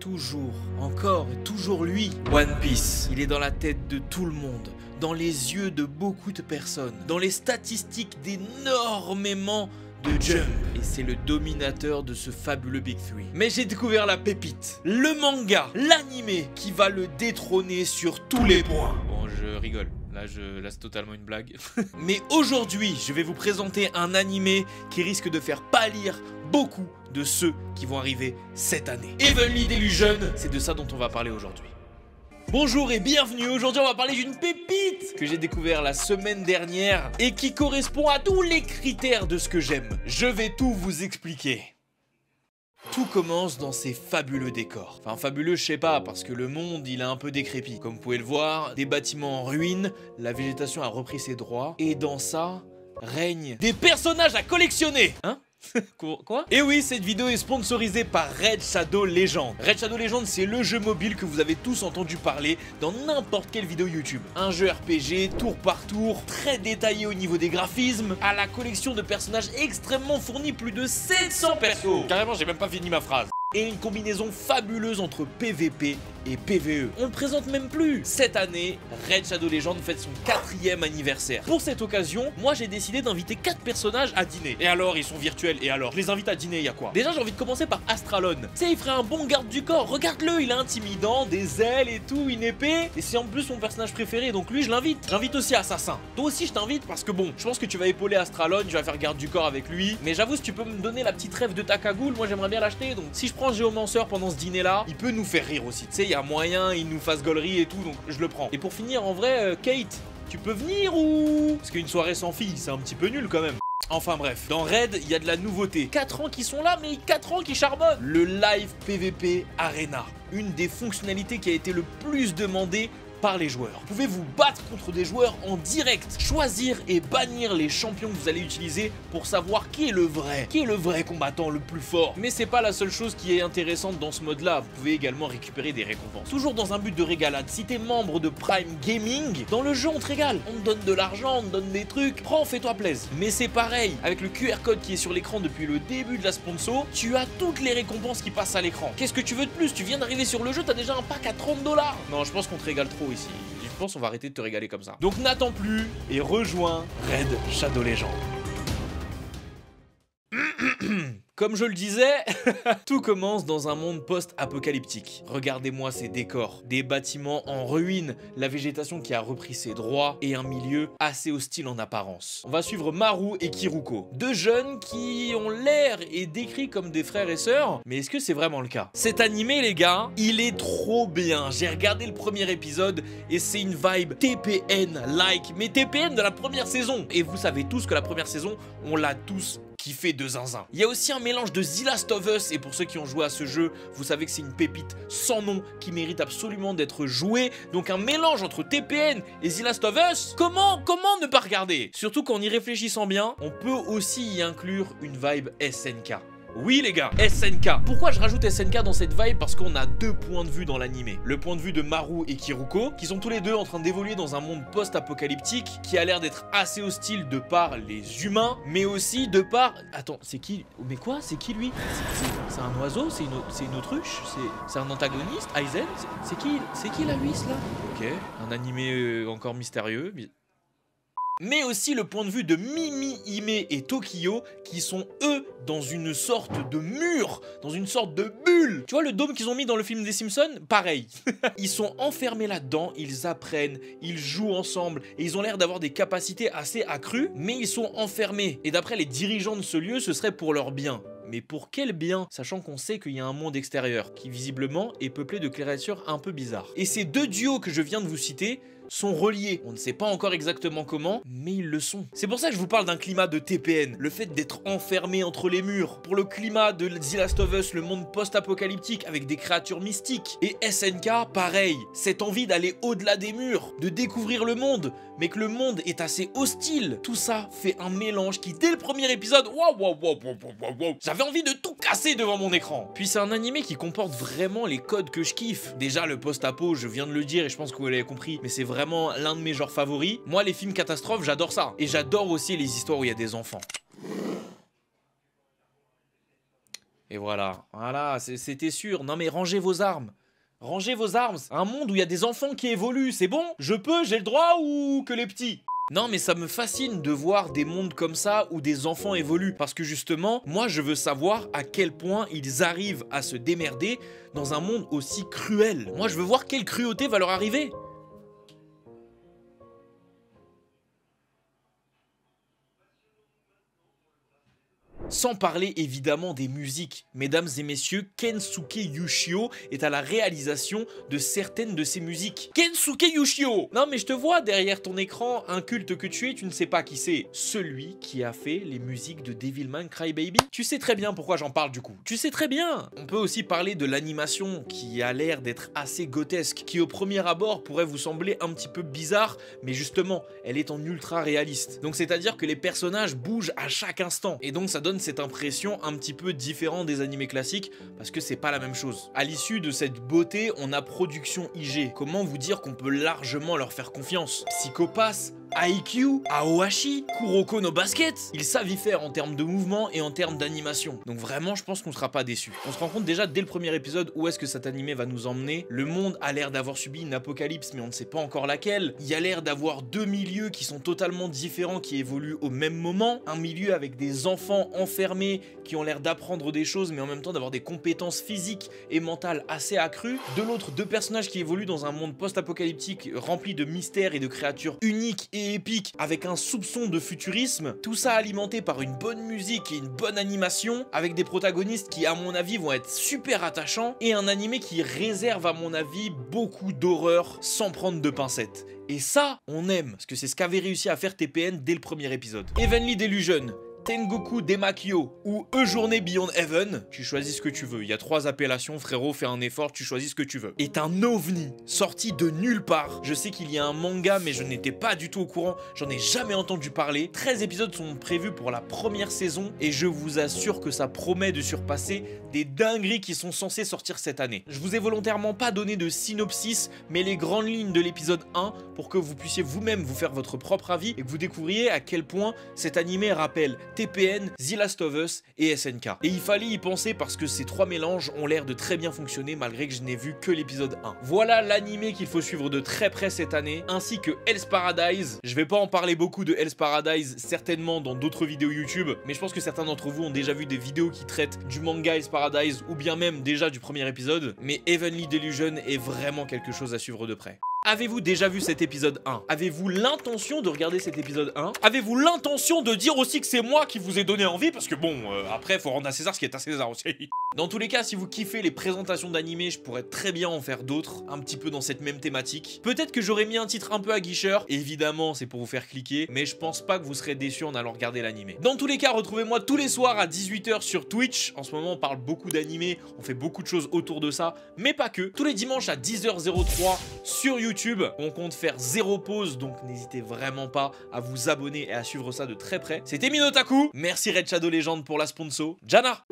toujours, encore et toujours lui. One Piece, il est dans la tête de tout le monde, dans les yeux de beaucoup de personnes, dans les statistiques d'énormément de Jump. Et c'est le dominateur de ce fabuleux Big Three. Mais j'ai découvert la pépite, le manga, l'animé qui va le détrôner sur tous les points. Bon, je rigole. Là, c'est totalement une blague. Mais aujourd'hui, je vais vous présenter un animé qui risque de faire pâlir beaucoup de ceux qui vont arriver cette année. Heavenly Delusion, c'est de ça dont on va parler aujourd'hui. Bonjour et bienvenue, aujourd'hui on va parler d'une pépite que j'ai découvert la semaine dernière et qui correspond à tous les critères de ce que j'aime. Je vais tout vous expliquer. Tout commence dans ces fabuleux décors. Enfin fabuleux je sais pas, parce que le monde il est un peu décrépit. Comme vous pouvez le voir, des bâtiments en ruine, la végétation a repris ses droits, et dans ça, règnent des personnages à collectionner. Hein? Quoi? Et oui, cette vidéo est sponsorisée par Raid Shadow Legends. Raid Shadow Legends, c'est le jeu mobile que vous avez tous entendu parler dans n'importe quelle vidéo YouTube. Un jeu RPG, tour par tour, très détaillé au niveau des graphismes, à la collection de personnages extrêmement fournis, plus de 700 persos. Carrément, j'ai même pas fini ma phrase. Et une combinaison fabuleuse entre PVP et PVE. On le présente même plus. Cette année, Raid Shadow Legends fête son 4e anniversaire. Pour cette occasion, moi j'ai décidé d'inviter 4 personnages à dîner. Et alors, ils sont virtuels, et alors, je les invite à dîner, y a quoi? Déjà, j'ai envie de commencer par Astralon. Tu sais, il ferait un bon garde du corps. Regarde-le, il est intimidant, des ailes et tout, une épée. Et c'est en plus mon personnage préféré, donc lui, je l'invite. J'invite aussi Assassin. Toi aussi, je t'invite parce que bon, je pense que tu vas épauler Astralon, tu vas faire garde du corps avec lui. Mais j'avoue, si tu peux me donner la petite rêve de ta cagoule, moi j'aimerais bien l'acheter. Donc si je prends Géomancer pendant ce dîner-là, il peut nous faire rire aussi. Tu sais, il y a moyen, il nous fasse gaulerie et tout, donc je le prends. Et pour finir, en vrai, Kate, tu peux venir ou... Parce qu'une soirée sans filles, c'est un petit peu nul quand même. Enfin bref, dans Raid, il y a de la nouveauté. 4 ans qui sont là, mais 4 ans qui charbonnent. Le Live PVP Arena, une des fonctionnalités qui a été le plus demandée par les joueurs. Vous pouvez vous battre contre des joueurs en direct, choisir et bannir les champions que vous allez utiliser pour savoir qui est le vrai combattant le plus fort. Mais c'est pas la seule chose qui est intéressante dans ce mode là, vous pouvez également récupérer des récompenses. Toujours dans un but de régalade, si t'es membre de Prime Gaming, dans le jeu on te régale, on te donne de l'argent, on te donne des trucs, prends, fais-toi plaisir. Mais c'est pareil, avec le QR code qui est sur l'écran depuis le début de la sponsor, tu as toutes les récompenses qui passent à l'écran. Qu'est-ce que tu veux de plus? Tu viens d'arriver sur le jeu, t'as déjà un pack à 30 $. Non, je pense qu'on te régale trop ici. Je pense qu'on va arrêter de te régaler comme ça. Donc n'attends plus et rejoins Raid Shadow Legends. Comme je le disais, tout commence dans un monde post-apocalyptique. Regardez-moi ces décors, des bâtiments en ruine, la végétation qui a repris ses droits et un milieu assez hostile en apparence. On va suivre Maru et Kiruko, deux jeunes qui ont l'air et décrits comme des frères et sœurs, mais est-ce que c'est vraiment le cas? Cet animé, les gars, il est trop bien. J'ai regardé le premier épisode et c'est une vibe TPN-like, mais TPN de la première saison. Et vous savez tous que la première saison, on l'a tous kiffé de zinzin. Il y a aussi un mélange de The Last of Us, et pour ceux qui ont joué à ce jeu, vous savez que c'est une pépite sans nom qui mérite absolument d'être jouée. Donc un mélange entre TPN et The Last of Us, comment ne pas regarder? Surtout qu'en y réfléchissant bien, on peut aussi y inclure une vibe SNK. Oui les gars, SNK. Pourquoi je rajoute SNK dans cette vibe? Parce qu'on a deux points de vue dans l'animé. Le point de vue de Maru et Kiruko, qui sont tous les deux en train d'évoluer dans un monde post-apocalyptique, qui a l'air d'être assez hostile de par les humains, mais aussi de par... Attends, c'est qui? Mais quoi? C'est qui lui? C'est un oiseau? C'est une autruche? C'est un antagoniste? Aizen? C'est qui la huisse là? Ok, un animé encore mystérieux. Mais aussi le point de vue de Mimi, Hime et Tokyo qui sont eux dans une sorte de mur, dans une sorte de bulle. Tu vois le dôme qu'ils ont mis dans le film des Simpsons? Pareil. Ils sont enfermés là-dedans, ils apprennent, ils jouent ensemble et ils ont l'air d'avoir des capacités assez accrues, mais ils sont enfermés. Et d'après les dirigeants de ce lieu, ce serait pour leur bien. Mais pour quel bien? Sachant qu'on sait qu'il y a un monde extérieur qui visiblement est peuplé de créatures un peu bizarres. Et ces deux duos que je viens de vous citer sont reliés. On ne sait pas encore exactement comment, mais ils le sont. C'est pour ça que je vous parle d'un climat de TPN, le fait d'être enfermé entre les murs. Pour le climat de The Last of Us, le monde post-apocalyptique avec des créatures mystiques. Et SNK, pareil, cette envie d'aller au-delà des murs, de découvrir le monde, mais que le monde est assez hostile. Tout ça fait un mélange qui, dès le premier épisode, j'avais envie de tout casser devant mon écran. Puis c'est un animé qui comporte vraiment les codes que je kiffe. Déjà, le post-apo, je viens de le dire et je pense que vous l'avez compris, mais c'est vraiment l'un de mes genres favoris. Moi, les films catastrophes, j'adore ça. Et j'adore aussi les histoires où il y a des enfants. Et voilà, voilà, c'était sûr. Non mais rangez vos armes. Rangez vos armes. Un monde où il y a des enfants qui évoluent, c'est bon? Je peux, j'ai le droit ou que les petits? Non mais ça me fascine de voir des mondes comme ça où des enfants évoluent. Parce que justement, moi je veux savoir à quel point ils arrivent à se démerder dans un monde aussi cruel. Moi je veux voir quelle cruauté va leur arriver. Sans parler évidemment des musiques. Mesdames et messieurs, Kensuke Yoshio est à la réalisation de certaines de ses musiques. Kensuke Yoshio! Non mais je te vois derrière ton écran, un culte que tu es, tu ne sais pas qui c'est. Celui qui a fait les musiques de Devilman Crybaby. Tu sais très bien pourquoi j'en parle du coup. Tu sais très bien! On peut aussi parler de l'animation qui a l'air d'être assez grotesque, qui au premier abord pourrait vous sembler un petit peu bizarre, mais justement, elle est en ultra réaliste. Donc c'est-à-dire que les personnages bougent à chaque instant. Et donc ça donne cette impression un petit peu différente des animés classiques parce que c'est pas la même chose. À l'issue de cette beauté, on a Production IG. Comment vous dire qu'on peut largement leur faire confiance? Psycho-Pass, Haikyuu, Aoashi, Kuroko no Basket, ils savent y faire en termes de mouvement et en termes d'animation. Donc vraiment, je pense qu'on sera pas déçus. On se rend compte déjà dès le premier épisode où est-ce que cet animé va nous emmener. Le monde a l'air d'avoir subi une apocalypse, mais on ne sait pas encore laquelle. Il y a l'air d'avoir deux milieux qui sont totalement différents, qui évoluent au même moment. Un milieu avec des enfants enfermés qui ont l'air d'apprendre des choses, mais en même temps d'avoir des compétences physiques et mentales assez accrues. De l'autre, deux personnages qui évoluent dans un monde post-apocalyptique rempli de mystères et de créatures uniques et épique avec un soupçon de futurisme, tout ça alimenté par une bonne musique et une bonne animation, avec des protagonistes qui à mon avis vont être super attachants, et un animé qui réserve à mon avis beaucoup d'horreur sans prendre de pincettes. Et ça, on aime, parce que c'est ce qu'avait réussi à faire TPN dès le premier épisode. Heavenly Delusion, Tengoku Demakyo ou E-Journée Beyond Heaven, tu choisis ce que tu veux. Il y a 3 appellations, frérot, fais un effort, tu choisis ce que tu veux. Est un ovni, sorti de nulle part. Je sais qu'il y a un manga, mais je n'étais pas du tout au courant, j'en ai jamais entendu parler. 13 épisodes sont prévus pour la première saison, et je vous assure que ça promet de surpasser des dingueries qui sont censées sortir cette année. Je vous ai volontairement pas donné de synopsis, mais les grandes lignes de l'épisode 1, pour que vous puissiez vous-même vous faire votre propre avis, et que vous découvriez à quel point cet animé rappelle TPN, The Last of Us et SNK. Et il fallait y penser parce que ces 3 mélanges ont l'air de très bien fonctionner malgré que je n'ai vu que l'épisode 1. Voilà l'animé qu'il faut suivre de très près cette année, ainsi que Hell's Paradise. Je vais pas en parler beaucoup de Hell's Paradise, certainement dans d'autres vidéos YouTube, mais je pense que certains d'entre vous ont déjà vu des vidéos qui traitent du manga Hell's Paradise ou bien même déjà du premier épisode, mais Heavenly Delusion est vraiment quelque chose à suivre de près. Avez-vous déjà vu cet épisode 1? Avez-vous l'intention de regarder cet épisode 1? Avez-vous l'intention de dire aussi que c'est moi qui vous ai donné envie? Parce que bon, après, faut rendre à César ce qui est à César aussi. Dans tous les cas, si vous kiffez les présentations d'animés, je pourrais très bien en faire d'autres, un petit peu dans cette même thématique. Peut-être que j'aurais mis un titre un peu aguicheur, évidemment, c'est pour vous faire cliquer, mais je pense pas que vous serez déçus en allant regarder l'animé. Dans tous les cas, retrouvez-moi tous les soirs à 18 h sur Twitch. En ce moment, on parle beaucoup d'animés, on fait beaucoup de choses autour de ça, mais pas que. Tous les dimanches à 10h03 sur YouTube. On compte faire 0 pause, donc n'hésitez vraiment pas à vous abonner et à suivre ça de très près. C'était Minotaku, merci Red Shadow Legend pour la sponsor, Jana.